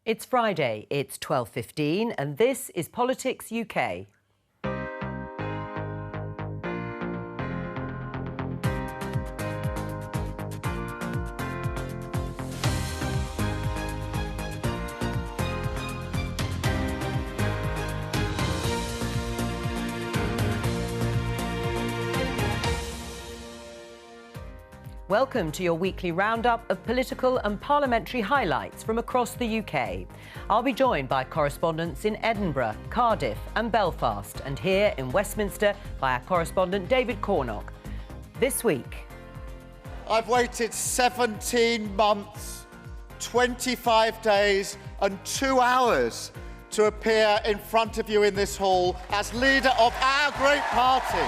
It's Friday, it's 12:15, and this is Politics UK. Welcome to your weekly roundup of political and parliamentary highlights from across the UK. I'll be joined by correspondents in Edinburgh, Cardiff and Belfast, and here in Westminster by our correspondent David Cornock. This week... I've waited 17 months, 25 days and 2 hours to appear in front of you in this hall as leader of our great party.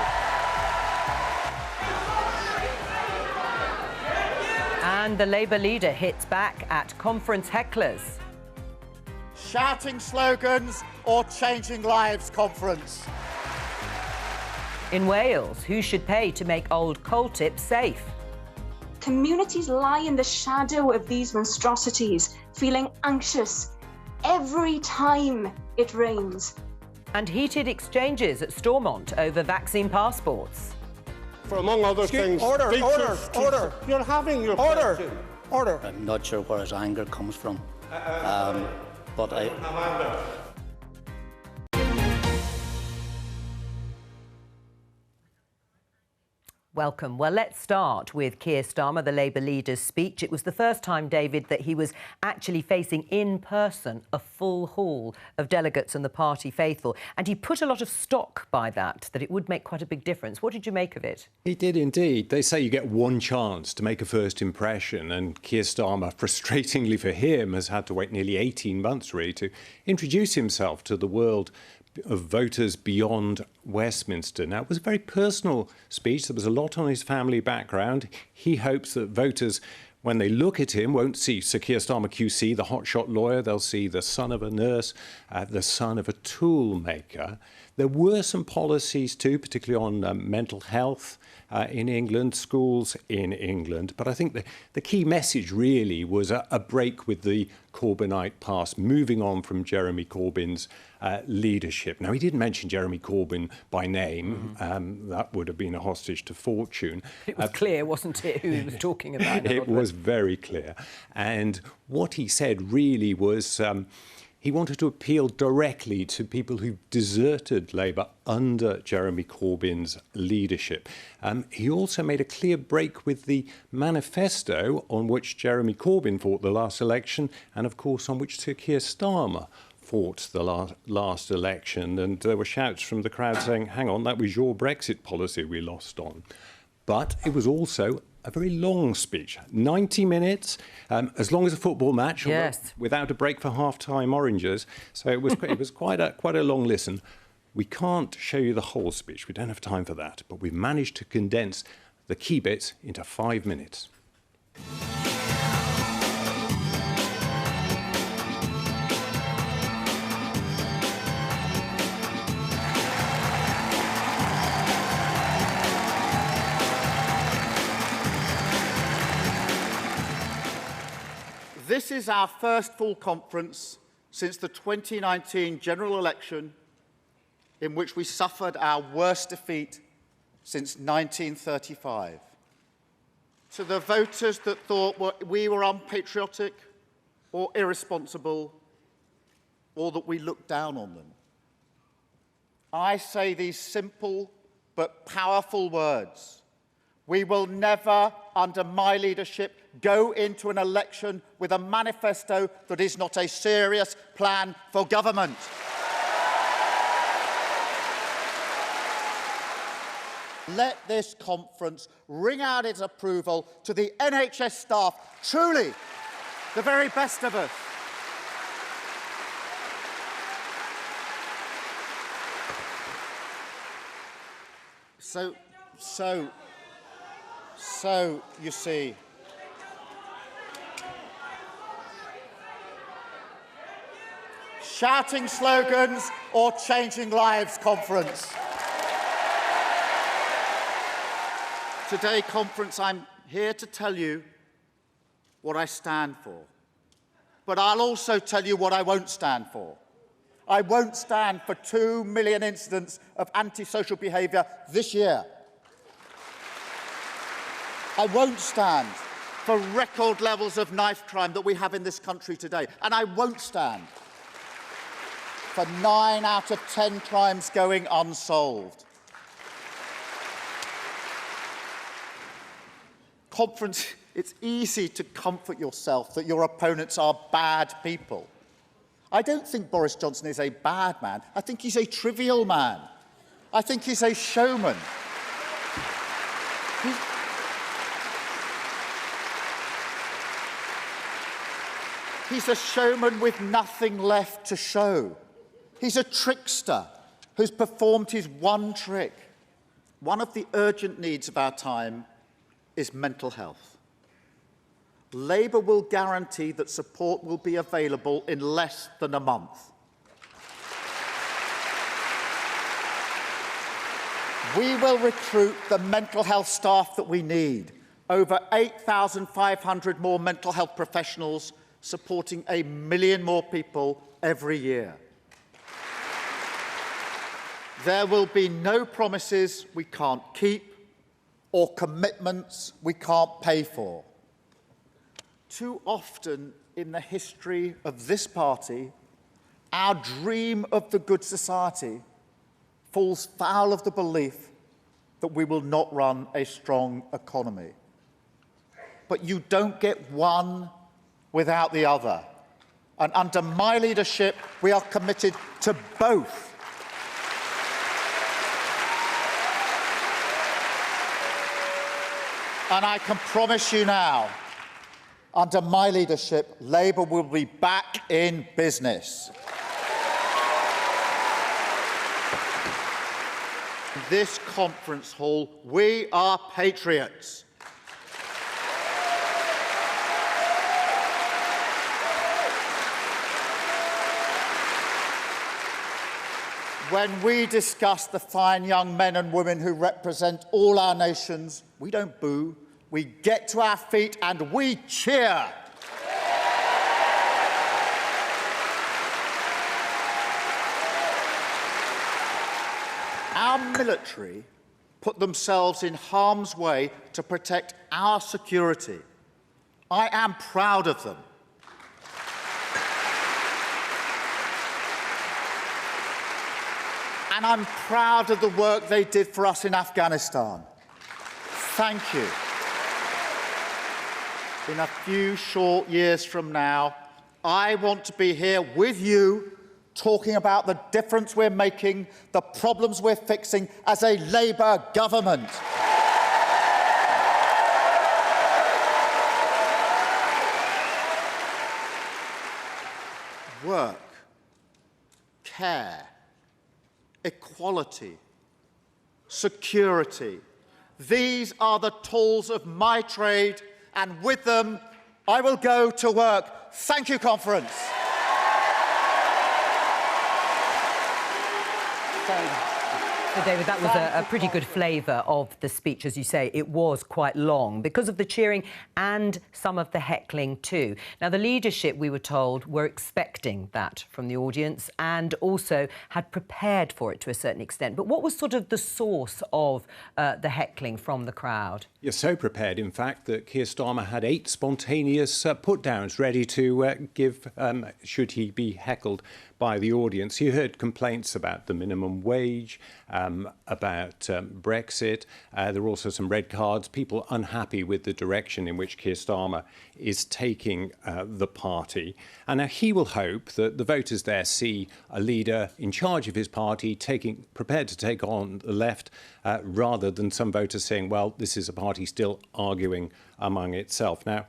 And the Labour leader hits back at conference hecklers. Shouting slogans or changing lives conference. In Wales, who should pay to make old coal tips safe? Communities lie in the shadow of these monstrosities, feeling anxious every time it rains. And heated exchanges at Stormont over vaccine passports. For among other things, order. You're having your Order. I'm not sure where his anger comes from, but I. Welcome. Well, let's start with Keir Starmer, the Labour leader's speech. It was the first time, David, that he was actually facing in person a full hall of delegates and the party faithful. And he put a lot of stock by that it would make quite a big difference. What did you make of it? He did indeed. They say you get one chance to make a first impression, and Keir Starmer, frustratingly for him, has had to wait nearly 18 months, really, to introduce himself to the world of voters beyond Westminster. Now, it was a very personal speech. There was a lot on his family background. He hopes that voters, when they look at him, won't see Sir Keir Starmer QC, the hotshot lawyer. They'll see the son of a nurse, the son of a tool maker. There were some policies too, particularly on mental health in England, schools in England. But I think the key message really was a break with the Corbynite past, moving on from Jeremy Corbyn's leadership. Now, he didn't mention Jeremy Corbyn by name. That would have been a hostage to fortune. It was clear, wasn't it, who he was talking about? It was very clear. And what he said really was he wanted to appeal directly to people who deserted Labour under Jeremy Corbyn's leadership. He also made a clear break with the manifesto on which Jeremy Corbyn fought the last election and, of course, on which Sir Keir Starmer fought the last election. And there were shouts from the crowd saying, hang on, that was your Brexit policy we lost on. But it was also a very long speech, 90 minutes, as long as a football match, yes, without a break for half-time oranges. So it was quite a long listen. We can't show you the whole speech. We don't have time for that. But we've managed to condense the key bits into 5 minutes. This is our first full conference since the 2019 general election, in which we suffered our worst defeat since 1935. To the voters that thought we were unpatriotic or irresponsible, or that we looked down on them, I say these simple but powerful words. We will never, under my leadership, go into an election with a manifesto that is not a serious plan for government. Let this conference ring out its approval to the NHS staff, truly the very best of us. So, you see, shouting slogans or changing lives conference. Today, conference, I'm here to tell you what I stand for. But I'll also tell you what I won't stand for. I won't stand for 2 million incidents of antisocial behaviour this year. I won't stand for record levels of knife crime that we have in this country today. And I won't stand for 9 out of 10 crimes going unsolved. Conference, it's easy to comfort yourself that your opponents are bad people. I don't think Boris Johnson is a bad man. I think he's a trivial man. I think he's a showman. He's a showman with nothing left to show. He's a trickster who's performed his one trick. One of the urgent needs of our time is mental health. Labour will guarantee that support will be available in less than a month. We will recruit the mental health staff that we need. Over 8,500 more mental health professionals supporting 1 million more people every year. There will be no promises we can't keep or commitments we can't pay for. Too often in the history of this party, our dream of the good society falls foul of the belief that we will not run a strong economy. But you don't get one without the other. And under my leadership, we are committed to both. And I can promise you now, under my leadership, Labour will be back in business. In this conference hall, we are patriots. When we discuss the fine young men and women who represent all our nations, we don't boo, we get to our feet and we cheer. Our military put themselves in harm's way to protect our security. I am proud of them. And I'm proud of the work they did for us in Afghanistan. Thank you. In a few short years from now, I want to be here with you, talking about the difference we're making, the problems we're fixing as a Labour government. Work, care, equality, security. These are the tools of my trade, and with them, I will go to work. Thank you, Conference. So, David, that was a pretty good flavour of the speech. As you say, it was quite long because of the cheering and some of the heckling too. Now, the leadership, we were told, were expecting that from the audience and also had prepared for it to a certain extent. But what was sort of the source of the heckling from the crowd? You're so prepared, in fact, that Keir Starmer had 8 spontaneous put-downs ready to give, should he be heckled by the audience. You heard complaints about the minimum wage, about Brexit. There were also some red cards, people unhappy with the direction in which Keir Starmer is taking the party. And now he will hope that the voters there see a leader in charge of his party prepared to take on the left, rather than some voters saying, well, this is a party still arguing among itself. Now,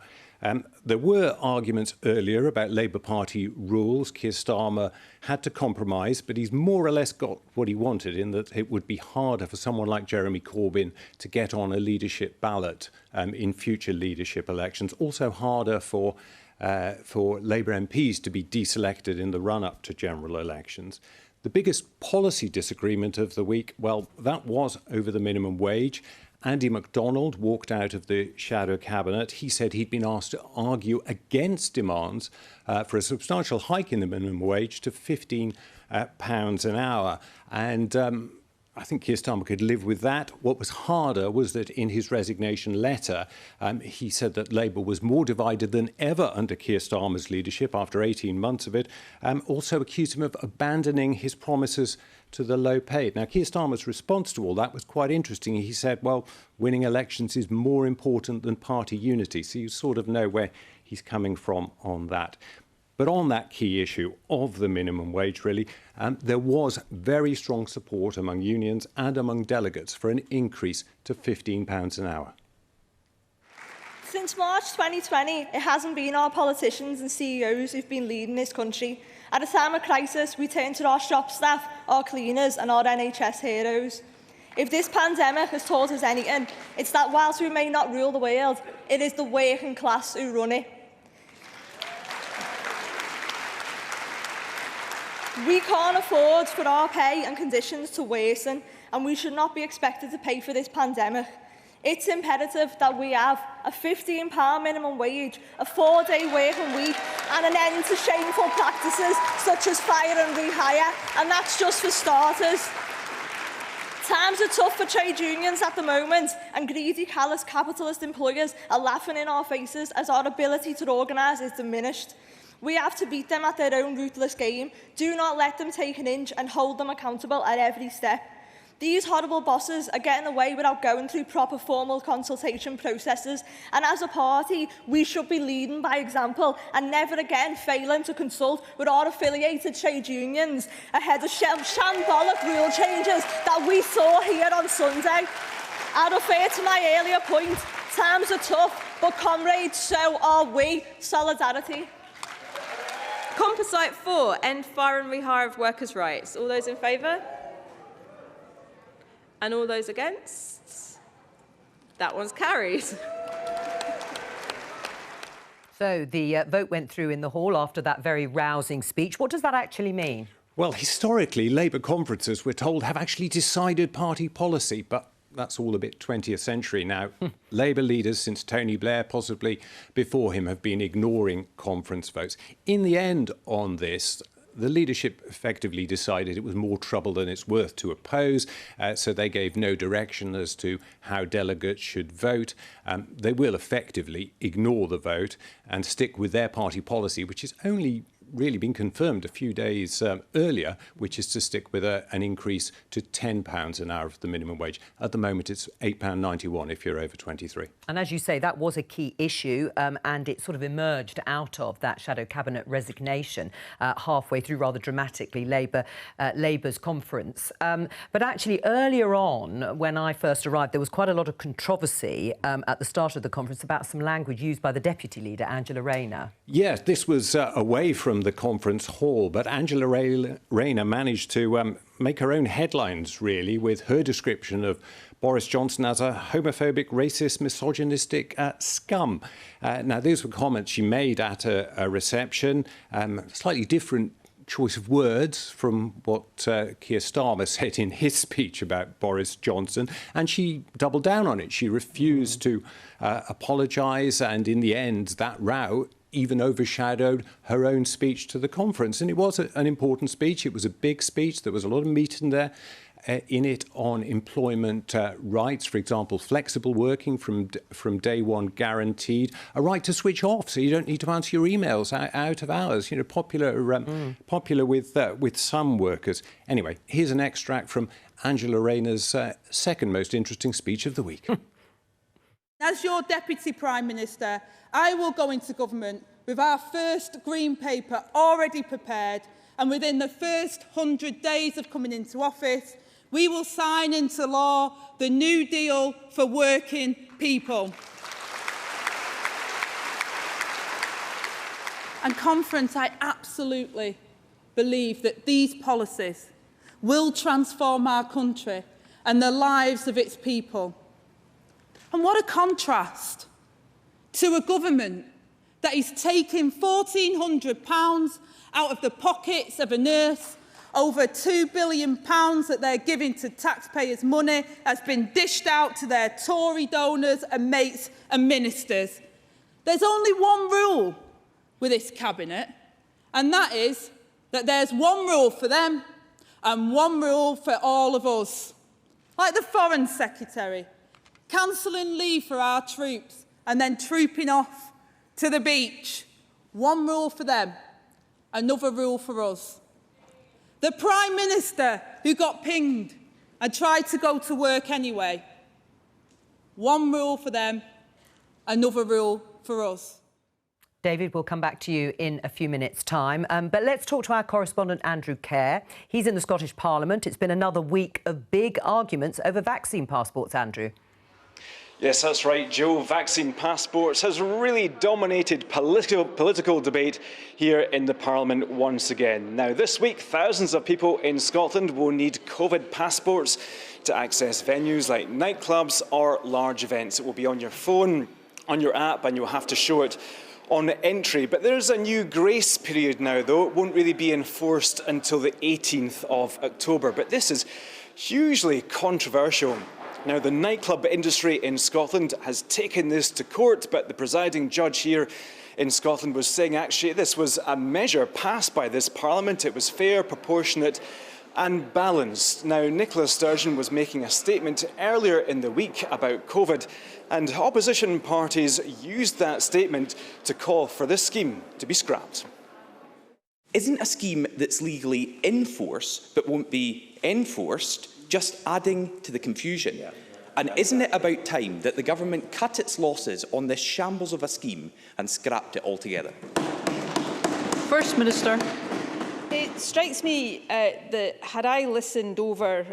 there were arguments earlier about Labour Party rules. Keir Starmer had to compromise, but he's more or less got what he wanted, in that it would be harder for someone like Jeremy Corbyn to get on a leadership ballot in future leadership elections. Also harder for Labour MPs to be deselected in the run-up to general elections. The biggest policy disagreement of the week, well, that was over the minimum wage. Andy MacDonald walked out of the shadow cabinet. He said he'd been asked to argue against demands for a substantial hike in the minimum wage to £15 an hour. And I think Keir Starmer could live with that. What was harder was that in his resignation letter, he said that Labour was more divided than ever under Keir Starmer's leadership after 18 months of it. Also accused him of abandoning his promises to the low paid. Now, Keir Starmer's response to all that was quite interesting. He said, well, winning elections is more important than party unity. So you sort of know where he's coming from on that. But on that key issue of the minimum wage, really, there was very strong support among unions and among delegates for an increase to £15 an hour. Since March 2020, it hasn't been our politicians and CEOs who've been leading this country. At a time of crisis, we turn to our shop staff, our cleaners and our NHS heroes. If this pandemic has taught us anything, it's that whilst we may not rule the world, it is the working class who run it. We can't afford for our pay and conditions to worsen, and we should not be expected to pay for this pandemic. It's imperative that we have a £15 minimum wage, a 4-day working week, and an end to shameful practices such as fire and rehire, and that's just for starters. Times are tough for trade unions at the moment, and greedy, callous capitalist employers are laughing in our faces as our ability to organise is diminished. We have to beat them at their own ruthless game. Do not let them take an inch and hold them accountable at every step. These horrible bosses are getting away without going through proper formal consultation processes, and as a party, we should be leading by example and never again failing to consult with our affiliated trade unions ahead of shambolic rule changes that we saw here on Sunday. I refer to my earlier point, times are tough, but comrades, so are we. Solidarity. Composite 4, end fire and rehire of workers' rights. All those in favour? And all those against? That one's carried. So the vote went through in the hall after that very rousing speech. What does that actually mean? Well, historically, Labour conferences, we're told, have actually decided party policy, but that's all a bit 20th century now. Labour leaders since Tony Blair, possibly before him, have been ignoring conference votes. In the end on this, the leadership effectively decided it was more trouble than it's worth to oppose, so they gave no direction as to how delegates should vote. They will effectively ignore the vote and stick with their party policy, which has only really been confirmed a few days earlier, which is to stick with an increase to £10 an hour of the minimum wage. At the moment, it's £8.91 if you're over 23. And as you say, that was a key issue, and it sort of emerged out of that shadow cabinet resignation halfway through, rather dramatically, Labour's conference. But actually, earlier on, when I first arrived, there was quite a lot of controversy at the start of the conference about some language used by the deputy leader, Angela Rayner. Yes, this was away from the conference hall, but Angela Rayner managed to make her own headlines, really, with her description of Boris Johnson as a homophobic, racist, misogynistic scum. Now, these were comments she made at a reception, slightly different choice of words from what Keir Starmer said in his speech about Boris Johnson, and she doubled down on it. She refused to apologise, and in the end, that row even overshadowed her own speech to the conference. And it was an important speech. It was a big speech. There was a lot of meat in there. In it on employment rights, for example, flexible working from day one guaranteed, a right to switch off so you don't need to answer your emails out of hours, you know, popular with some workers. Anyway, here's an extract from Angela Rayner's second most interesting speech of the week. As your Deputy Prime Minister, I will go into government with our first Green Paper already prepared, and within the first 100 days of coming into office, we will sign into law the New Deal for working people. And conference, I absolutely believe that these policies will transform our country and the lives of its people. And what a contrast to a government that is taking £1,400 out of the pockets of a nurse Over £2 billion that they're giving to taxpayers' money has been dished out to their Tory donors and mates and ministers. There's only one rule with this cabinet, and that is that there's one rule for them and one rule for all of us. Like the Foreign Secretary, cancelling leave for our troops and then trooping off to the beach. One rule for them, another rule for us. The Prime Minister who got pinged and tried to go to work anyway. One rule for them, another rule for us. David, we'll come back to you in a few minutes' time. But let's talk to our correspondent, Andrew Keir. He's in the Scottish Parliament. It's been another week of big arguments over vaccine passports, Andrew. Yes, that's right, Joe. Vaccine passports has really dominated political debate here in the Parliament once again. Now, this week, thousands of people in Scotland will need COVID passports to access venues like nightclubs or large events. It will be on your phone, on your app, and you'll have to show it on entry. But there's a new grace period now, though. It won't really be enforced until the 18th of October. But this is hugely controversial. Now, the nightclub industry in Scotland has taken this to court, but the presiding judge here in Scotland was saying actually this was a measure passed by this Parliament. It was fair, proportionate and balanced. Now, Nicola Sturgeon was making a statement earlier in the week about COVID, and opposition parties used that statement to call for this scheme to be scrapped. Isn't a scheme that's legally in force but won't be enforced just adding to the confusion? Yeah. And isn't it about time that the government cut its losses on this shambles of a scheme and scrapped it altogether? First Minister. It strikes me that had I listened over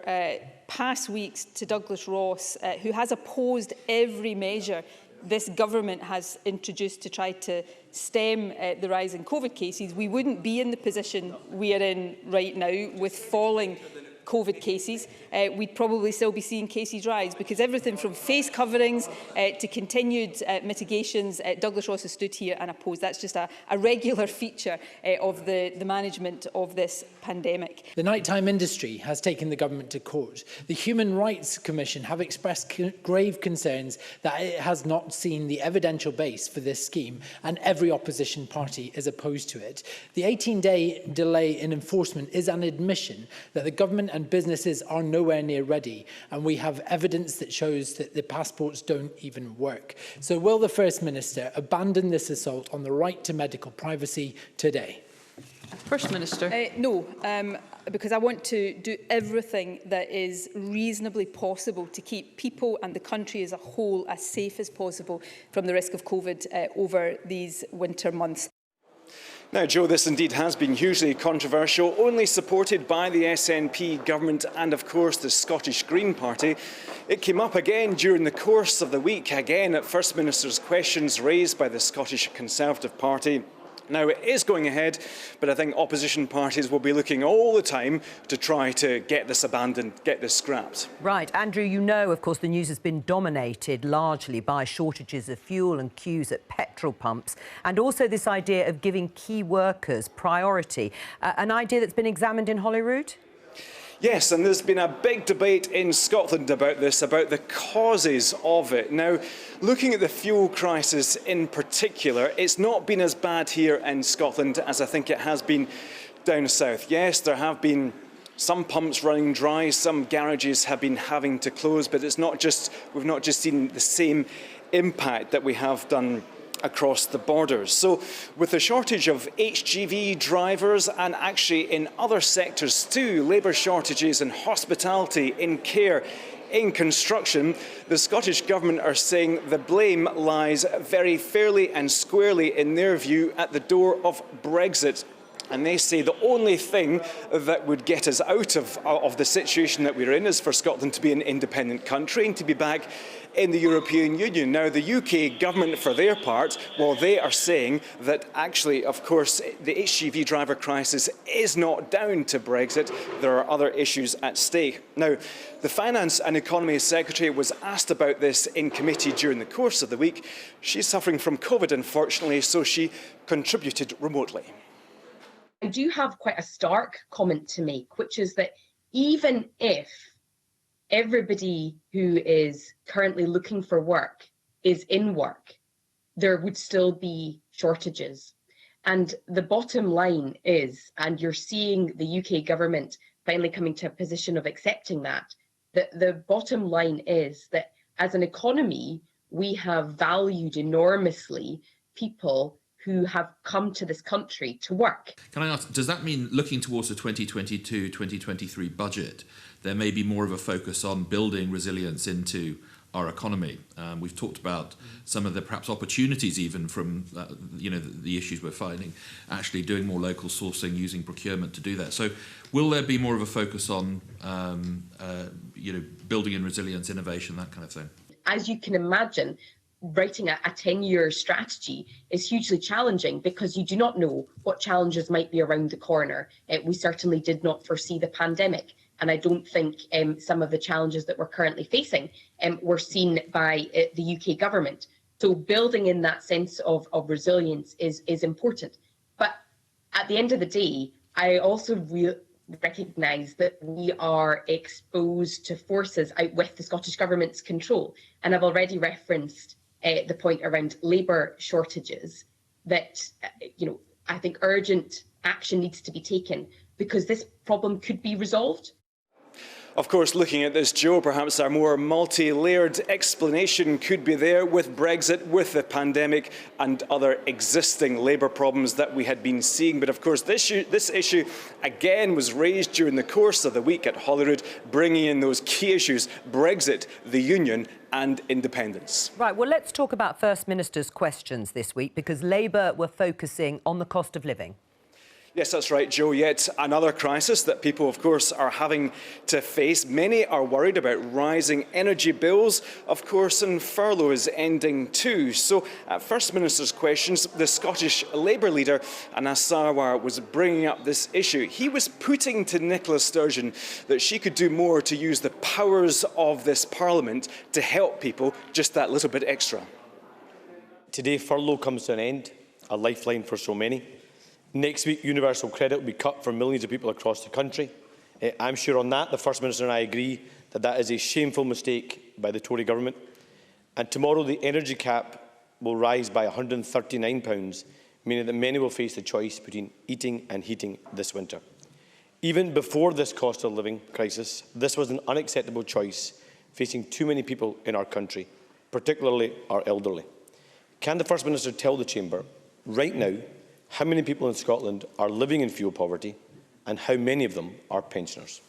past weeks to Douglas Ross, who has opposed every measure this government has introduced to try to stem the rise in COVID cases, we wouldn't be in the position we are in right now with falling COVID cases. We'd probably still be seeing cases rise, because everything from face coverings to continued mitigations, Douglas Ross has stood here and opposed. That's just a regular feature of the management of this pandemic. The nighttime industry has taken the government to court. The Human Rights Commission have expressed grave concerns that it has not seen the evidential base for this scheme, and every opposition party is opposed to it. The 18-day delay in enforcement is an admission that the government and businesses are nowhere near ready, and we have evidence that shows that the passports don't even work. So will the First Minister abandon this assault on the right to medical privacy today? First Minister. No, because I want to do everything that is reasonably possible to keep people and the country as a whole as safe as possible from the risk of COVID over these winter months. Now, Joe, this indeed has been hugely controversial, only supported by the SNP government and, of course, the Scottish Green Party. It came up again during the course of the week, again at First Minister's questions raised by the Scottish Conservative Party. Now, it is going ahead, but I think opposition parties will be looking all the time to try to get this abandoned, get this scrapped. Right. Andrew, you know, of course, the news has been dominated largely by shortages of fuel and queues at petrol pumps, and also this idea of giving key workers priority, an idea that's been examined in Holyrood? Yes, and there's been a big debate in Scotland about this, about the causes of it. Now, looking at the fuel crisis in particular, it's not been as bad here in Scotland as I think it has been down south. Yes, there have been some pumps running dry, some garages have been having to close, but we've not just seen the same impact that we have done across the borders. So with the shortage of HGV drivers and actually in other sectors too, labour shortages in hospitality, in care, in construction, the Scottish Government are saying the blame lies very fairly and squarely, in their view, at the door of Brexit. And they say the only thing that would get us out of the situation that we're in is for Scotland to be an independent country and to be back in the European Union. Now, the UK government, for their part, well, they are saying that actually, of course, the HGV driver crisis is not down to Brexit. There are other issues at stake. Now, the Finance and Economy Secretary was asked about this in committee during the course of the week. She's suffering from COVID, unfortunately, so she contributed remotely. I do have quite a stark comment to make, which is that even if everybody who is currently looking for work is in work, there would still be shortages. And the bottom line is, and you're seeing the UK government finally coming to a position of accepting that the bottom line is that as an economy, we have valued enormously people who have come to this country to work. Can I ask, does that mean looking towards the 2022-2023 budget, there may be more of a focus on building resilience into our economy? We've talked about some of the perhaps opportunities even from the issues we're finding, actually doing more local sourcing, using procurement to do that. So will there be more of a focus on building in resilience, innovation, that kind of thing? As you can imagine, writing a 10-year strategy is hugely challenging because you do not know what challenges might be around the corner. We certainly did not foresee the pandemic, and I don't think some of the challenges that we're currently facing were seen by the UK government. So building in that sense of resilience is important. But at the end of the day, I also recognise that we are exposed to forces out with the Scottish Government's control. And I've already referenced the point around labour shortages, that I think urgent action needs to be taken because this problem could be resolved. Of course, looking at this, Joe, perhaps our more multi-layered explanation could be there with Brexit, with the pandemic and other existing labour problems that we had been seeing. But of course, this issue again was raised during the course of the week at Holyrood, bringing in those key issues: Brexit, the Union and independence. Right, well, let's talk about First Minister's questions this week, because Labour were focusing on the cost of living. Yes, that's right, Joe. Yet another crisis that people, of course, are having to face. Many are worried about rising energy bills, of course, and furlough is ending too. So, at First Minister's questions, the Scottish Labour leader, Sarwar, was bringing up this issue. He was putting to Nicola Sturgeon that she could do more to use the powers of this Parliament to help people just that little bit extra. Today, furlough comes to an end, a lifeline for so many. Next week, universal credit will be cut for millions of people across the country. I'm sure on that the First Minister and I agree that that is a shameful mistake by the Tory government. And tomorrow the energy cap will rise by £139, meaning that many will face the choice between eating and heating this winter. Even before this cost of living crisis, this was an unacceptable choice facing too many people in our country, particularly our elderly. Can the First Minister tell the Chamber right now how many people in Scotland are living in fuel poverty and how many of them are pensioners?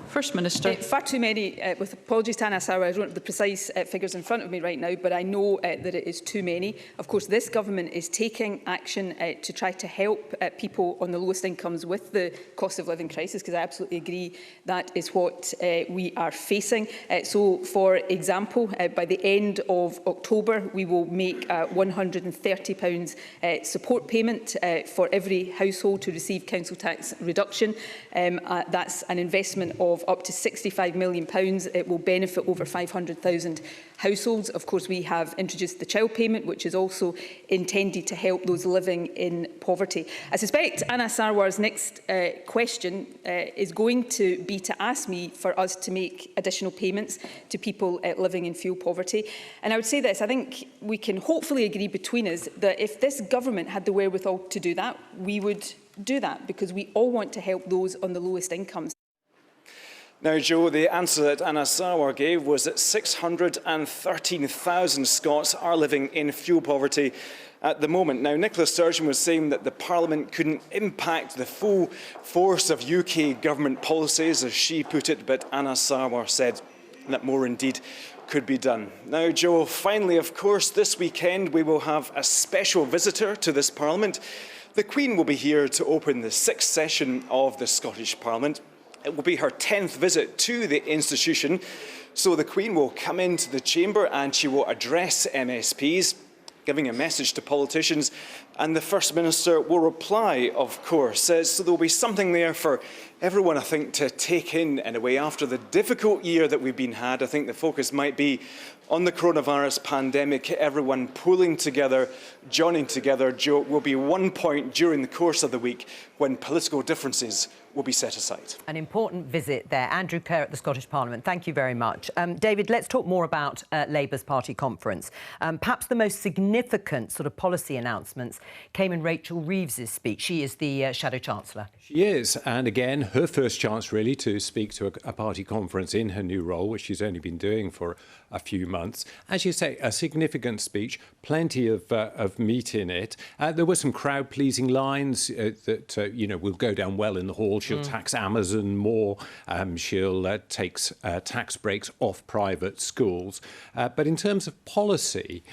First Minister. Far too many, with apologies to Sarwar, I don't have the precise figures in front of me right now, but I know that it is too many. Of course, this government is taking action to try to help people on the lowest incomes with the cost of living crisis, because I absolutely agree that is what we are facing. So, for example, by the end of October, we will make a £130 support payment for every household to receive council tax reduction. That's an investment of up to £65 million. It will benefit over 500,000 households. Of course, we have introduced the child payment, which is also intended to help those living in poverty. I suspect Sarwar's next question is going to be to ask me for us to make additional payments to people living in fuel poverty. And I would say this: I think we can hopefully agree between us that if this government had the wherewithal to do that, we would do that, because we all want to help those on the lowest incomes. Now, Joe, the answer that Sarwar gave was that 613,000 Scots are living in fuel poverty at the moment. Now, Nicola Sturgeon was saying that the Parliament couldn't impact the full force of UK government policies, as she put it, but Sarwar said that more indeed could be done. Now, Joe, finally, of course, this weekend we will have a special visitor to this Parliament. The Queen will be here to open the 6th session of the Scottish Parliament. It will be her 10th visit to the institution, so the Queen will come into the chamber and she will address MSPs. giving a message to politicians, and the First Minister will reply, of course. So there'll be something there for everyone, I think, to take in a way. After the difficult year that we've had, I think the focus might be on the coronavirus pandemic, everyone pulling together, joining together. Will be one point during the course of the week when political differences will be set aside. An important visit there. Andrew Kerr at the Scottish Parliament. Thank you very much. David, let's talk more about Labour's party conference. Perhaps the most significant sort of policy announcements came in Rachel Reeves' speech. She is the Shadow Chancellor. She is. And again, her first chance really to speak to a party conference in her new role, which she's only been doing for a few months. As you say, a significant speech, plenty of meat in it. There were some crowd-pleasing lines that, you know, will go down well in the hall. She'll tax Amazon more. She'll take tax breaks off private schools. But in terms of policy,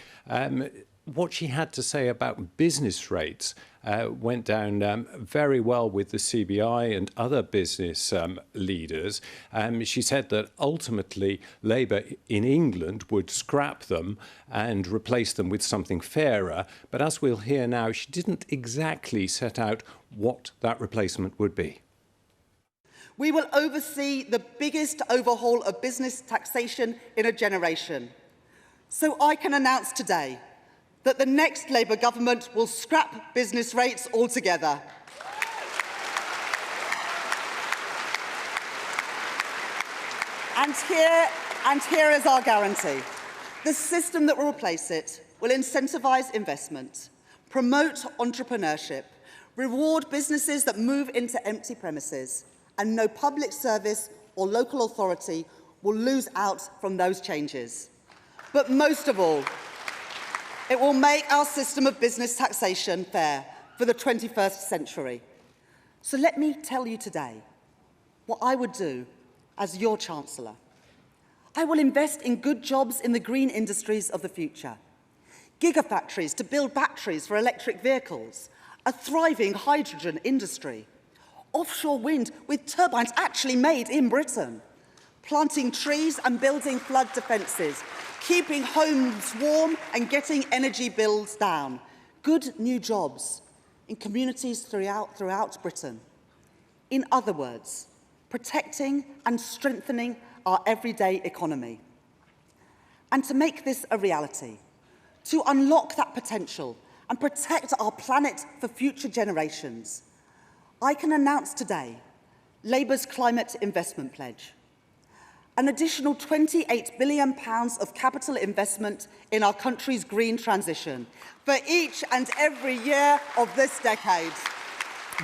what she had to say about business rates went down very well with the CBI and other business leaders. She said that ultimately Labour in England would scrap them and replace them with something fairer. But as we'll hear now, she didn't exactly set out what that replacement would be. We will oversee the biggest overhaul of business taxation in a generation. So I can announce today that the next Labour government will scrap business rates altogether. And here is our guarantee. The system that will replace it will incentivise investment, promote entrepreneurship, reward businesses that move into empty premises, and no public service or local authority will lose out from those changes. But most of all, it will make our system of business taxation fair for the 21st century. So let me tell you today what I would do as your Chancellor. I will invest in good jobs in the green industries of the future. Gigafactories to build batteries for electric vehicles, a thriving hydrogen industry, offshore wind with turbines actually made in Britain, planting trees and building flood defences, keeping homes warm and getting energy bills down. Good new jobs in communities throughout Britain. In other words, protecting and strengthening our everyday economy. And to make this a reality, to unlock that potential and protect our planet for future generations, I can announce today Labour's climate investment pledge. An additional £28 billion of capital investment in our country's green transition for each and every year of this decade.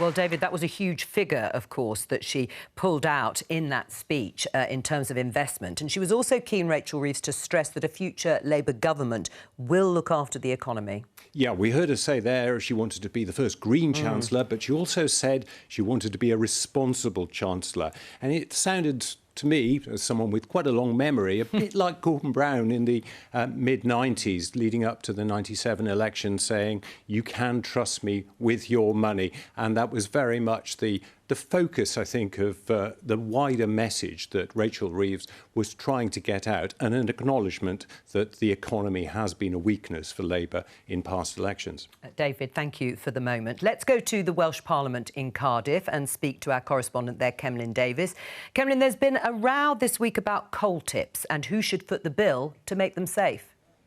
Well, David, that was a huge figure, of course, that she pulled out in that speech in terms of investment. And she was also keen, Rachel Reeves, to stress that a future Labour government will look after the economy. Yeah, we heard her say there she wanted to be the first Green Chancellor, but she also said she wanted to be a responsible Chancellor. And it sounded to me, as someone with quite a long memory, a bit like Gordon Brown in the mid-90s, leading up to the 97 election, saying, you can trust me with your money. And that was very much the focus, I think, of the wider message that Rachel Reeves was trying to get out, and an acknowledgement that the economy has been a weakness for Labour in past elections. David, thank you for the moment. Let's go to the Welsh Parliament in Cardiff and speak to our correspondent there, Cemlyn Davies. Cemlyn, there's been a row this week about coal tips and who should foot the bill to make them safe.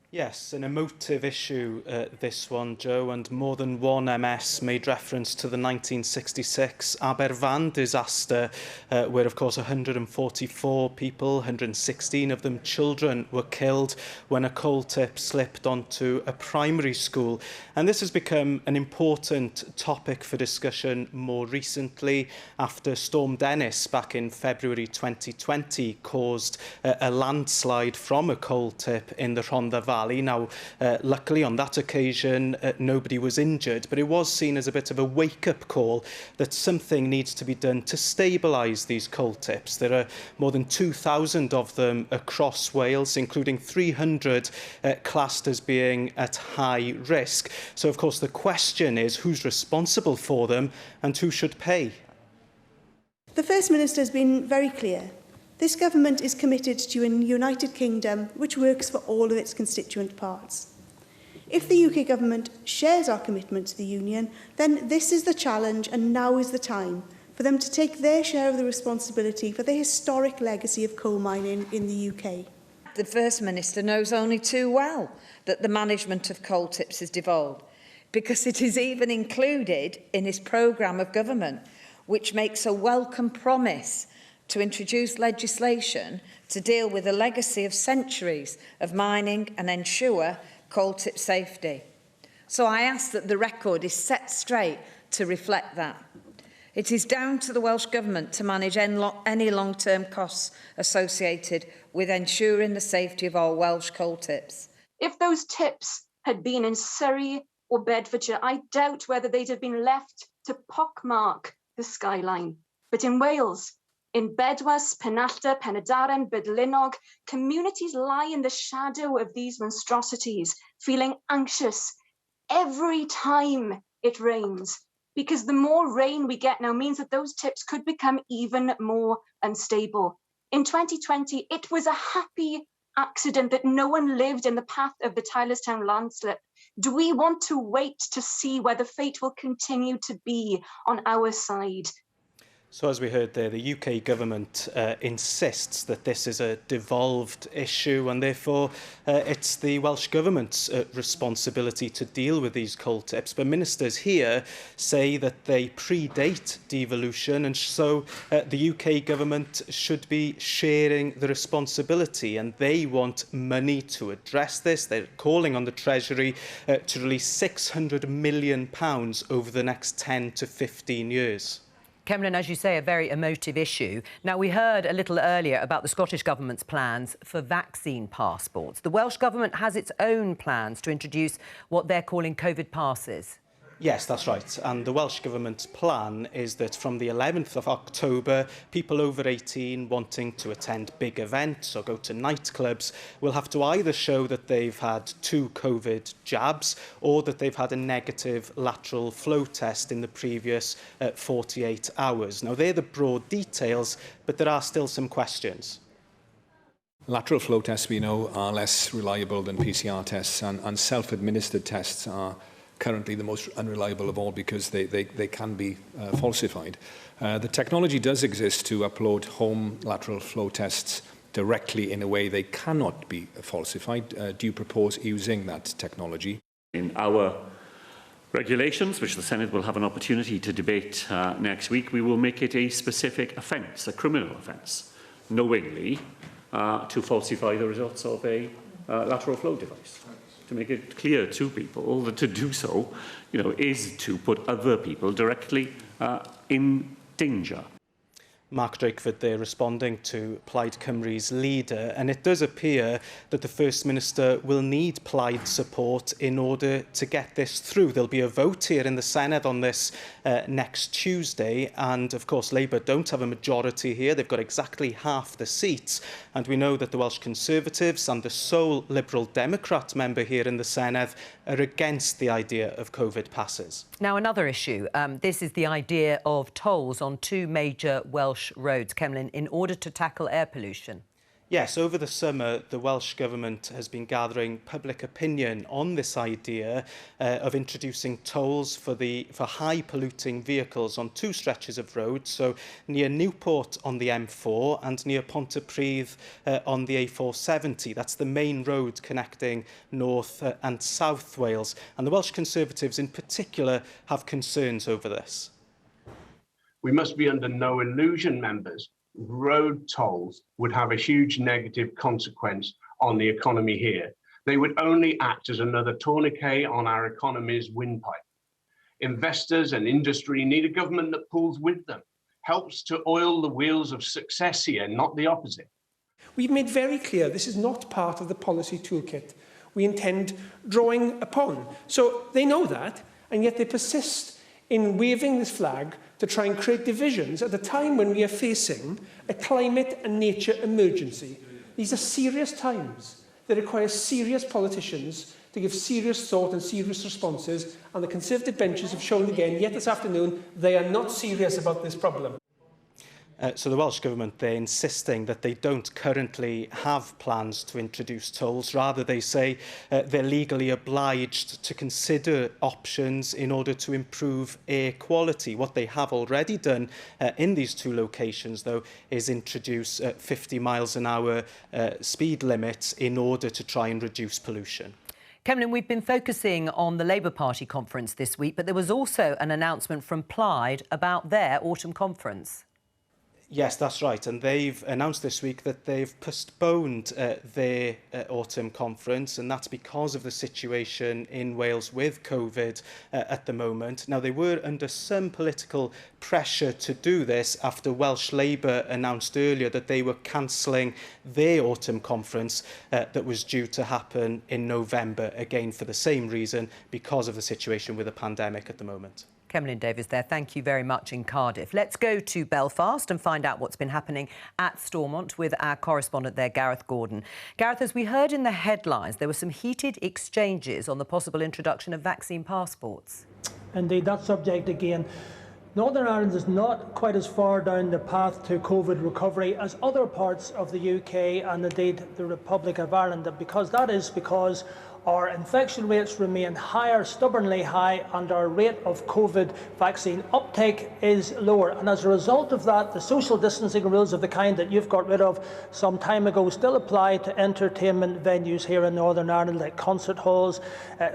Yes, an emotive issue, this one, Joe, and more than one MS made reference to the 1966 Aberfan disaster, where, of course, 144 people, 116 of them children, were killed when a coal tip slipped onto a primary school. And this has become an important topic for discussion more recently after Storm Dennis back in February 2020 caused a landslide from a coal tip in the Rhondda Valley. Now, luckily on that occasion, nobody was injured, but it was seen as a bit of a wake-up call that something needs to be done to stabilise these coal tips. There are more than 2,000 of them across Wales, including 300 classed as being at high risk. So, of course, the question is who's responsible for them and who should pay? The First Minister has been very clear. This government is committed to a United Kingdom which works for all of its constituent parts. If the UK Government shares our commitment to the Union, then this is the challenge and now is the time for them to take their share of the responsibility for the historic legacy of coal mining in the UK. The First Minister knows only too well that the management of coal tips is devolved, because it is even included in his programme of government, which makes a welcome promise to introduce legislation to deal with the legacy of centuries of mining and ensure coal tip safety. So I ask that the record is set straight to reflect that. It is down to the Welsh Government to manage any long-term costs associated with ensuring the safety of our Welsh coal tips. If those tips had been in Surrey or Bedfordshire, I doubt whether they'd have been left to pockmark the skyline. But in Wales, in Bedwas, Penallta, Penydaren, Bydlinog, communities lie in the shadow of these monstrosities, feeling anxious every time it rains, because the more rain we get now means that those tips could become even more unstable. In 2020, it was a happy accident that no one lived in the path of the Tylerstown landslip. Do we want to wait to see whether fate will continue to be on our side? So as we heard there, the UK Government insists that this is a devolved issue and therefore it's the Welsh Government's responsibility to deal with these coal tips. But ministers here say that they predate devolution and so the UK Government should be sharing the responsibility and they want money to address this. They're calling on the Treasury to release £600 million over the next 10 to 15 years. Cemlyn, as you say, a very emotive issue. Now, we heard a little earlier about the Scottish Government's plans for vaccine passports. The Welsh Government has its own plans to introduce what they're calling COVID passes. Yes, that's right. And the Welsh Government's plan is that from the 11th of October, people over 18 wanting to attend big events or go to nightclubs will have to either show that they've had 2 COVID jabs or that they've had a negative lateral flow test in the previous 48 hours. Now, they're the broad details, but there are still some questions. Lateral flow tests, we know, are less reliable than PCR tests, and self-administered tests are currently the most unreliable of all because they can be falsified. The technology does exist to upload home lateral flow tests directly in a way they cannot be falsified. Do you propose using that technology? In our regulations, which the Senate will have an opportunity to debate next week, we will make it a specific offence, a criminal offence, knowingly to falsify the results of a lateral flow device. To make it clear to people that to do so, is to put other people directly in danger. Mark Drakeford there responding to Plaid Cymru's leader, and it does appear that the First Minister will need Plaid support in order to get this through. There'll be a vote here in the Senate on this next Tuesday, and of course Labour don't have a majority here. They've got exactly half the seats, and we know that the Welsh Conservatives and the sole Liberal Democrat member here in the Senedd are against the idea of COVID passes. Now, another issue. This is the idea of tolls on 2 major Welsh roads, Cemlyn, in order to tackle air pollution. Yes, over the summer, the Welsh Government has been gathering public opinion on this idea of introducing tolls for high-polluting vehicles on 2 stretches of road, so near Newport on the M4 and near Pontypridd on the A470. That's the main road connecting North and South Wales. And the Welsh Conservatives in particular have concerns over this. We must be under no illusion, members. Road tolls would have a huge negative consequence on the economy here. They would only act as another tourniquet on our economy's windpipe. Investors and industry need a government that pulls with them, helps to oil the wheels of success here, not the opposite. We've made very clear this is not part of the policy toolkit we intend drawing upon. So they know that, and yet they persist in waving this flag to try and create divisions at a time when we are facing a climate and nature emergency. These are serious times. They require serious politicians to give serious thought and serious responses, and the Conservative benches have shown again, yet this afternoon, they are not serious about this problem. So the Welsh Government, they're insisting that they don't currently have plans to introduce tolls. Rather, they say they're legally obliged to consider options in order to improve air quality. What they have already done in these two locations, though, is introduce 50 miles an hour speed limits in order to try and reduce pollution. Cemlyn, we've been focusing on the Labour Party conference this week, but there was also an announcement from Plaid about their autumn conference. Yes, that's right. And they've announced this week that they've postponed their autumn conference, and that's because of the situation in Wales with COVID at the moment. Now, they were under some political pressure to do this after Welsh Labour announced earlier that they were cancelling their autumn conference that was due to happen in November, again for the same reason, because of the situation with the pandemic at the moment. Cemlyn Davies there, thank you very much in Cardiff. Let's go to Belfast and find out what's been happening at Stormont with our correspondent there, Gareth Gordon. Gareth, as we heard in the headlines, there were some heated exchanges on the possible introduction of vaccine passports. Indeed, that subject again. Northern Ireland is not quite as far down the path to COVID recovery as other parts of the UK and indeed the Republic of Ireland, because our infection rates remain higher, stubbornly high, and our rate of COVID vaccine uptake is lower. And as a result of that, the social distancing rules of the kind that you've got rid of some time ago still apply to entertainment venues here in Northern Ireland, like concert halls,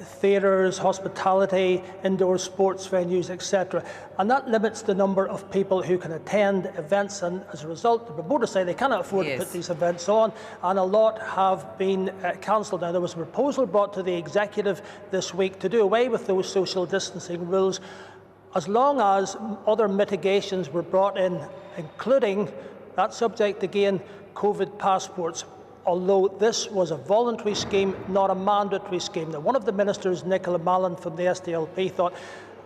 theatres, hospitality, indoor sports venues, etc. And that limits the number of people who can attend events. And as a result, the promoters say they cannot afford to put these events on, and a lot have been cancelled. Now, there was a proposal brought to the executive this week to do away with those social distancing rules as long as other mitigations were brought in, including that subject again, COVID passports, although this was a voluntary scheme, not a mandatory scheme. Now, one of the ministers, Nicola from the SDLP, thought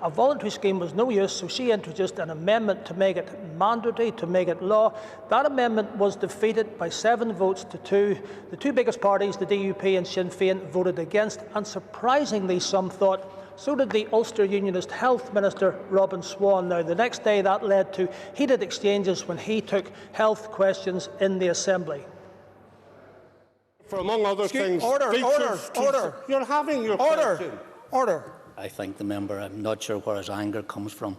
a voluntary scheme was no use, so she introduced an amendment to make it mandatory, to make it law. That amendment was defeated by 7 votes to 2. The two biggest parties, the DUP and Sinn Féin, voted against, and surprisingly, some thought, so did the Ulster Unionist Health Minister, Swann. Now, the next day that led to heated exchanges when he took health questions in the Assembly. For among other things, order. You're having your question. Order. I thank the member. I'm not sure where his anger comes from.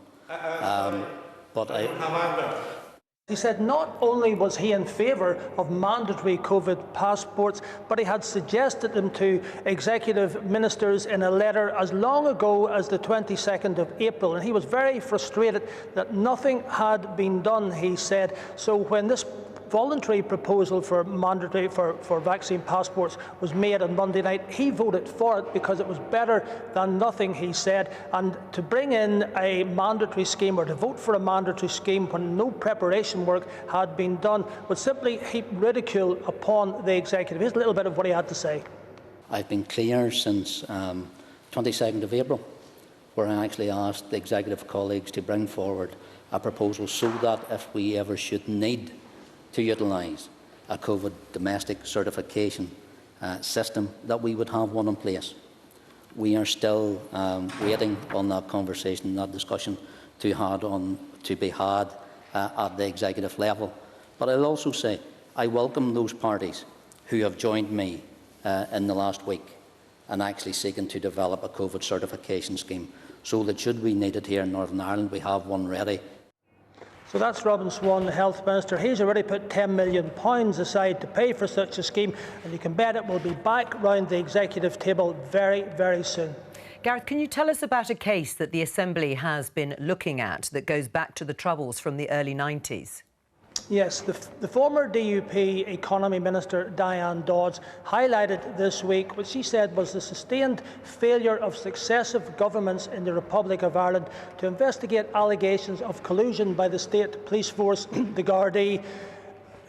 He said not only was he in favour of mandatory COVID passports, but he had suggested them to executive ministers in a letter as long ago as the 22nd of April. And he was very frustrated that nothing had been done, he said. So when this voluntary proposal for mandatory for vaccine passports was made on Monday night, he voted for it because it was better than nothing, he said. And to bring in a mandatory scheme, or to vote for a mandatory scheme when no preparation work had been done, would simply heap ridicule upon the executive. Here's a little bit of what he had to say. I've been clear since 22nd of April, where I actually asked the executive colleagues to bring forward a proposal so that if we ever should need to utilise a COVID domestic certification system, that we would have one in place. We are still waiting on that conversation, that discussion to be had at the executive level. But I'll also say I welcome those parties who have joined me in the last week and actually seeking to develop a COVID certification scheme, so that should we need it here in Northern Ireland, we have one ready. So that's Swann, the Health Minister. He's already put £10 million aside to pay for such a scheme, and you can bet it will be back round the executive table very, very soon. Gareth, can you tell us about a case that the Assembly has been looking at that goes back to the Troubles from the early 90s? Yes, the former DUP Economy Minister, Diane Dodds, highlighted this week what she said was the sustained failure of successive governments in the Republic of Ireland to investigate allegations of collusion by the state police force, the Gardaí,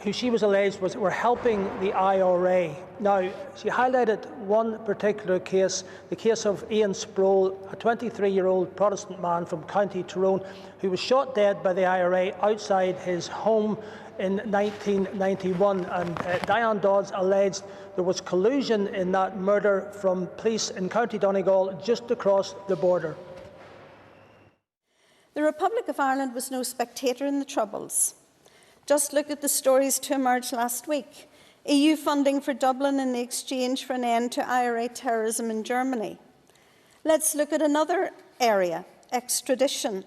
who she was alleged were helping the IRA. Now, she highlighted one particular case, the case of Ian Sproul, a 23-year-old Protestant man from County Tyrone, who was shot dead by the IRA outside his home in 1991. And Diane Dodds alleged there was collusion in that murder from police in County Donegal just across the border. The Republic of Ireland was no spectator in the Troubles. Just look at the stories to emerge last week. EU funding for Dublin in exchange for an end to IRA terrorism in Germany. Let's look at another area, extradition.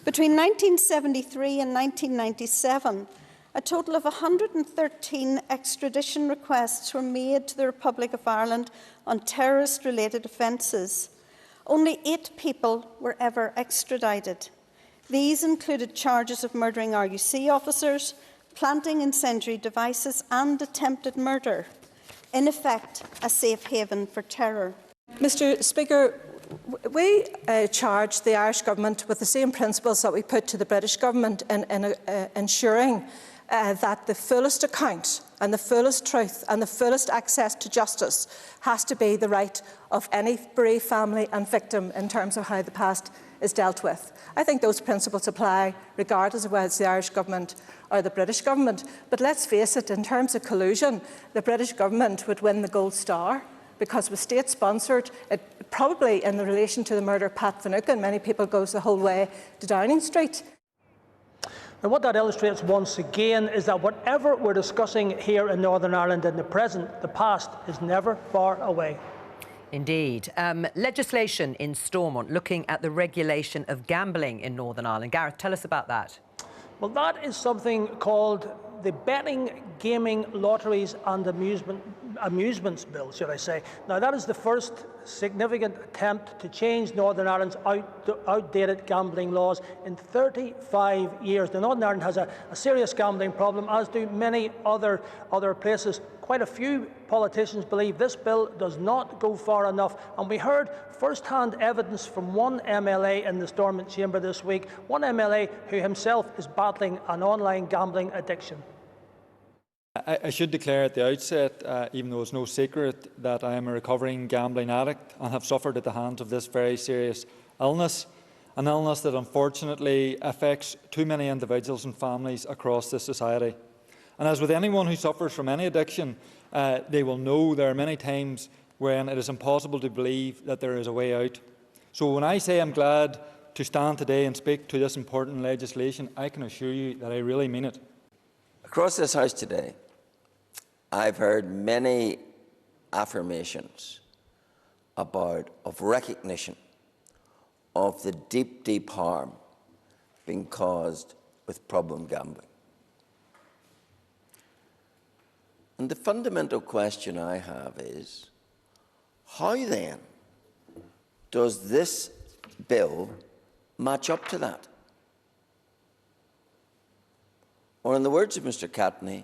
Between 1973 and 1997, a total of 113 extradition requests were made to the Republic of Ireland on terrorist-related offences. Only 8 people were ever extradited. These included charges of murdering RUC officers, planting incendiary devices and attempted murder. In effect, a safe haven for terror. Mr. Speaker, we charge the Irish Government with the same principles that we put to the British Government in ensuring that the fullest account and the fullest truth and the fullest access to justice has to be the right of any bereaved family and victim in terms of how the past is dealt with. I think those principles apply regardless of whether it's the Irish Government or the British Government. But let's face it, in terms of collusion, the British Government would win the gold star because it was state-sponsored. It probably, in relation to the murder of Pat Finucane, many people goes the whole way to Downing Street. And what that illustrates once again is that whatever we're discussing here in Northern Ireland in the present, the past is never far away. Indeed. Legislation in Stormont looking at the regulation of gambling in Northern Ireland. Gareth, tell us about that. Well, that is something called the Betting, Gaming, Lotteries and Amusements Bill, should I say. Now, that is the first significant attempt to change Northern Ireland's outdated gambling laws in 35 years. Now, Northern Ireland has a serious gambling problem, as do many other places. Quite a few politicians believe this bill does not go far enough, and we heard first-hand evidence from one MLA in the Stormont chamber this week, one MLA who himself is battling an online gambling addiction. I should declare at the outset, even though it's no secret, that I am a recovering gambling addict and have suffered at the hands of this very serious illness, an illness that unfortunately affects too many individuals and families across this society. And as with anyone who suffers from any addiction, they will know there are many times when it is impossible to believe that there is a way out. So when I say I'm glad to stand today and speak to this important legislation, I can assure you that I really mean it. Across this House today, I've heard many affirmations of recognition of the deep, deep harm being caused with problem gambling. And the fundamental question I have is, how then does this bill match up to that? Or in the words of Mr. Catney,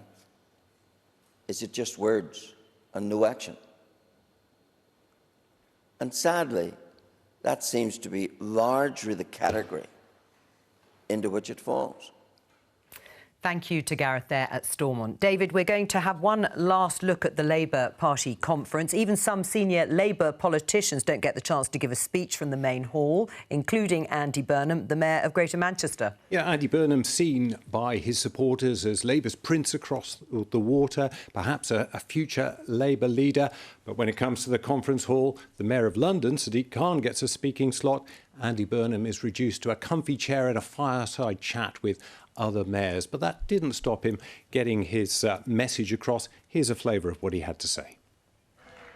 is it just words and no action? And sadly, that seems to be largely the category into which it falls. Thank you to Gareth there at Stormont. David, we're going to have one last look at the Labour Party conference. Even some senior Labour politicians don't get the chance to give a speech from the main hall, including Andy Burnham, the Mayor of Greater Manchester. Yeah, Andy Burnham seen by his supporters as Labour's prince across the water, perhaps a future Labour leader. But when it comes to the conference hall, the Mayor of London, Sadiq Khan, gets a speaking slot. Andy Burnham is reduced to a comfy chair at a fireside chat with other mayors. But that didn't stop him getting his message across. Here's a flavour of what he had to say.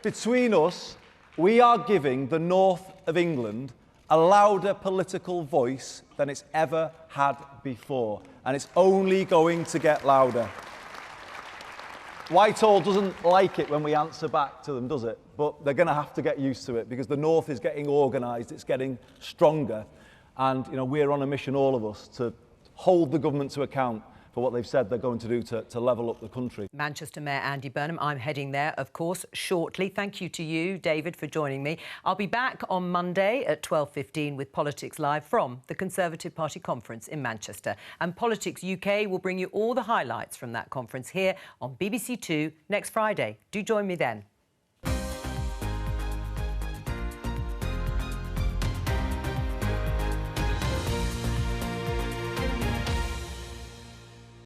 Between us, we are giving the north of England a louder political voice than it's ever had before. And it's only going to get louder. Whitehall doesn't like it when we answer back to them, does it? But they're going to have to get used to it because the north is getting organised, it's getting stronger. And, you know, we're on a mission, all of us, to hold the government to account for what they've said they're going to do to level up the country. Manchester Mayor Andy Burnham. I'm heading there, of course, shortly. Thank you to you, David, for joining me. I'll be back on Monday at 12:15 with Politics Live from the Conservative Party conference in Manchester. And Politics UK will bring you all the highlights from that conference here on BBC Two next Friday. Do join me then.